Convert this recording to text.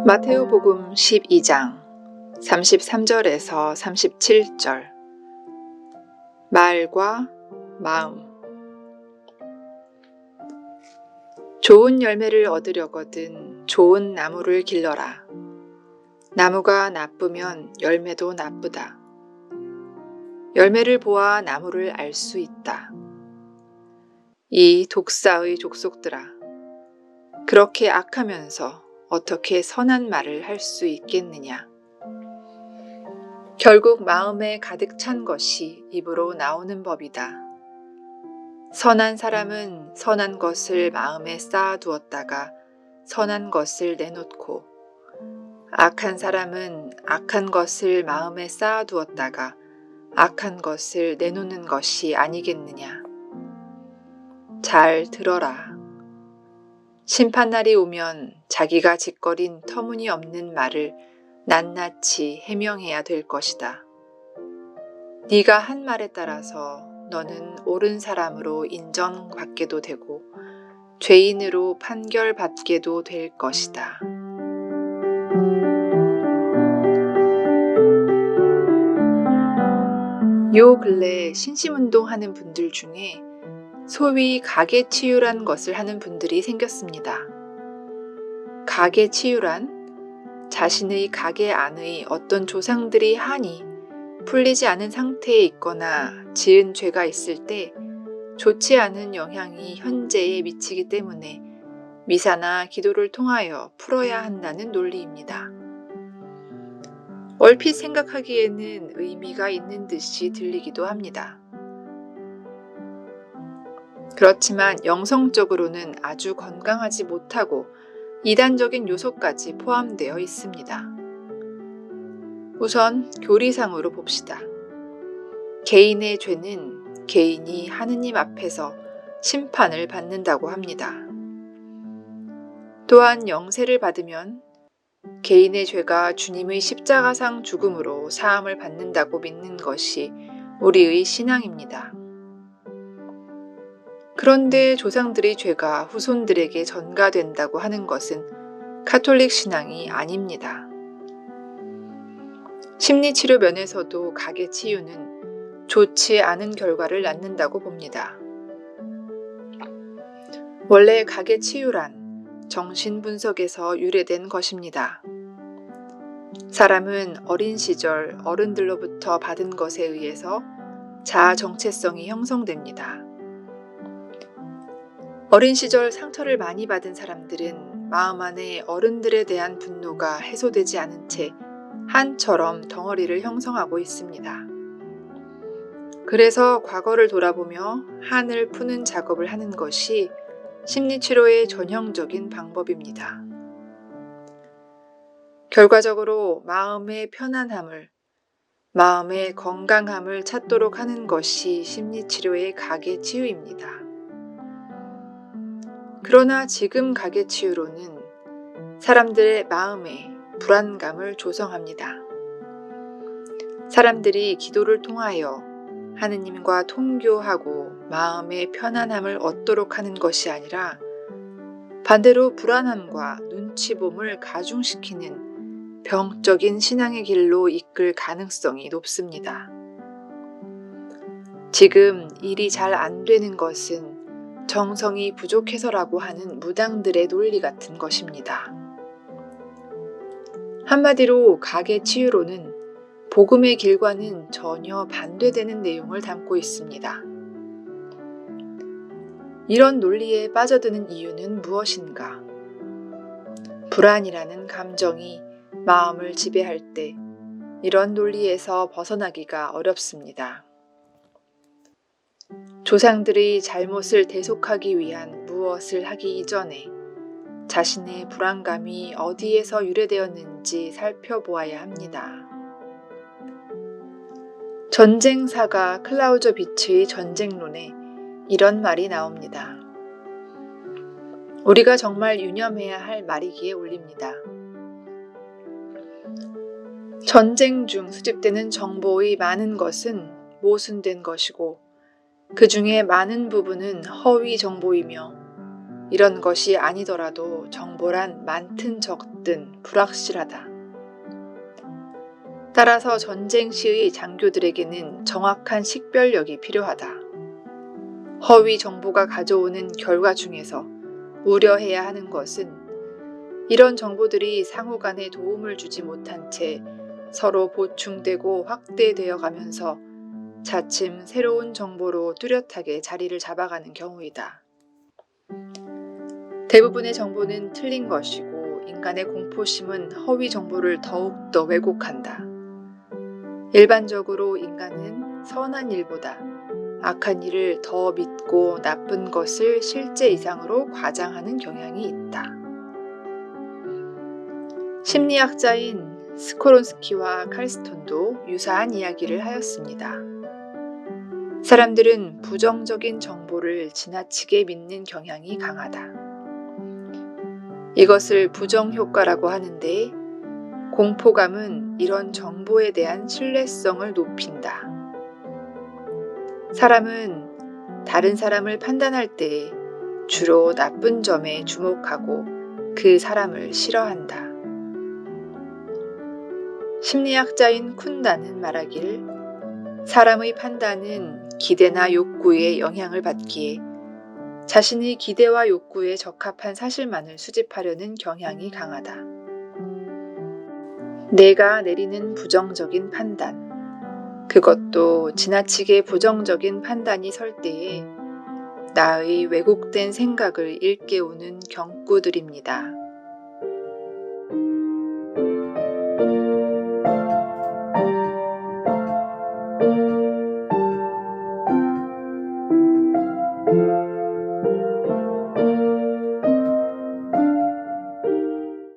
마테오복음 12장 33절에서 37절. 말과 마음. 좋은 열매를 얻으려거든 좋은 나무를 길러라. 나무가 나쁘면 열매도 나쁘다. 열매를 보아 나무를 알 수 있다. 이 독사의 족속들아, 그렇게 악하면서 어떻게 선한 말을 할 수 있겠느냐. 결국 마음에 가득 찬 것이 입으로 나오는 법이다. 선한 사람은 선한 것을 마음에 쌓아두었다가 선한 것을 내놓고, 악한 사람은 악한 것을 마음에 쌓아두었다가 악한 것을 내놓는 것이 아니겠느냐. 잘 들어라. 심판날이 오면 자기가 짓거린 터무니없는 말을 낱낱이 해명해야 될 것이다. 네가 한 말에 따라서 너는 옳은 사람으로 인정받게도 되고 죄인으로 판결받게도 될 것이다. 요 근래 신심운동하는 분들 중에 소위 가계치유란 것을 하는 분들이 생겼습니다. 가계치유란 자신의 가계 안의 어떤 조상들이 한이 풀리지 않은 상태에 있거나 지은 죄가 있을 때 좋지 않은 영향이 현재에 미치기 때문에 미사나 기도를 통하여 풀어야 한다는 논리입니다. 얼핏 생각하기에는 의미가 있는 듯이 들리기도 합니다. 그렇지만 영성적으로는 아주 건강하지 못하고 이단적인 요소까지 포함되어 있습니다. 우선 교리상으로 봅시다. 개인의 죄는 개인이 하느님 앞에서 심판을 받는다고 합니다. 또한 영세를 받으면 개인의 죄가 주님의 십자가상 죽음으로 사함을 받는다고 믿는 것이 우리의 신앙입니다. 그런데 조상들의 죄가 후손들에게 전가된다고 하는 것은 가톨릭 신앙이 아닙니다. 심리치료 면에서도 가계치유는 좋지 않은 결과를 낳는다고 봅니다. 원래 가계치유란 정신분석에서 유래된 것입니다. 사람은 어린 시절 어른들로부터 받은 것에 의해서 자아 정체성이 형성됩니다. 어린 시절 상처를 많이 받은 사람들은 마음 안에 어른들에 대한 분노가 해소되지 않은 채 한처럼 덩어리를 형성하고 있습니다. 그래서 과거를 돌아보며 한을 푸는 작업을 하는 것이 심리치료의 전형적인 방법입니다. 결과적으로 마음의 편안함을, 마음의 건강함을 찾도록 하는 것이 심리치료의 가계치유입니다. 그러나 지금 가계치유로는 사람들의 마음에 불안감을 조성합니다. 사람들이 기도를 통하여 하느님과 통교하고 마음의 편안함을 얻도록 하는 것이 아니라 반대로 불안함과 눈치봄을 가중시키는 병적인 신앙의 길로 이끌 가능성이 높습니다. 지금 일이 잘 안 되는 것은 정성이 부족해서라고 하는 무당들의 논리 같은 것입니다. 한마디로 가계치유로는 복음의 길과는 전혀 반대되는 내용을 담고 있습니다. 이런 논리에 빠져드는 이유는 무엇인가? 불안이라는 감정이 마음을 지배할 때 이런 논리에서 벗어나기가 어렵습니다. 조상들의 잘못을 대속하기 위한 무엇을 하기 이전에 자신의 불안감이 어디에서 유래되었는지 살펴보아야 합니다. 전쟁사가 클라우저비츠의 전쟁론에 이런 말이 나옵니다. 우리가 정말 유념해야 할 말이기에 올립니다. 전쟁 중 수집되는 정보의 많은 것은 모순된 것이고 그 중에 많은 부분은 허위 정보이며 이런 것이 아니더라도 정보란 많든 적든 불확실하다. 따라서 전쟁 시의 장교들에게는 정확한 식별력이 필요하다. 허위 정보가 가져오는 결과 중에서 우려해야 하는 것은 이런 정보들이 상호 간에 도움을 주지 못한 채 서로 보충되고 확대되어 가면서 차츰 새로운 정보로 뚜렷하게 자리를 잡아가는 경우이다. 대부분의 정보는 틀린 것이고 인간의 공포심은 허위 정보를 더욱더 왜곡한다. 일반적으로 인간은 선한 일보다 악한 일을 더 믿고 나쁜 것을 실제 이상으로 과장하는 경향이 있다. 심리학자인 스코론스키와 칼스톤도 유사한 이야기를 하였습니다. 사람들은 부정적인 정보를 지나치게 믿는 경향이 강하다. 이것을 부정효과라고 하는데 공포감은 이런 정보에 대한 신뢰성을 높인다. 사람은 다른 사람을 판단할 때 주로 나쁜 점에 주목하고 그 사람을 싫어한다. 심리학자인 쿤다는 말하길 사람의 판단은 기대나 욕구에 영향을 받기에 자신의 기대와 욕구에 적합한 사실만을 수집하려는 경향이 강하다. 내가 내리는 부정적인 판단, 그것도 지나치게 부정적인 판단이 설 때에 나의 왜곡된 생각을 일깨우는 경구들입니다.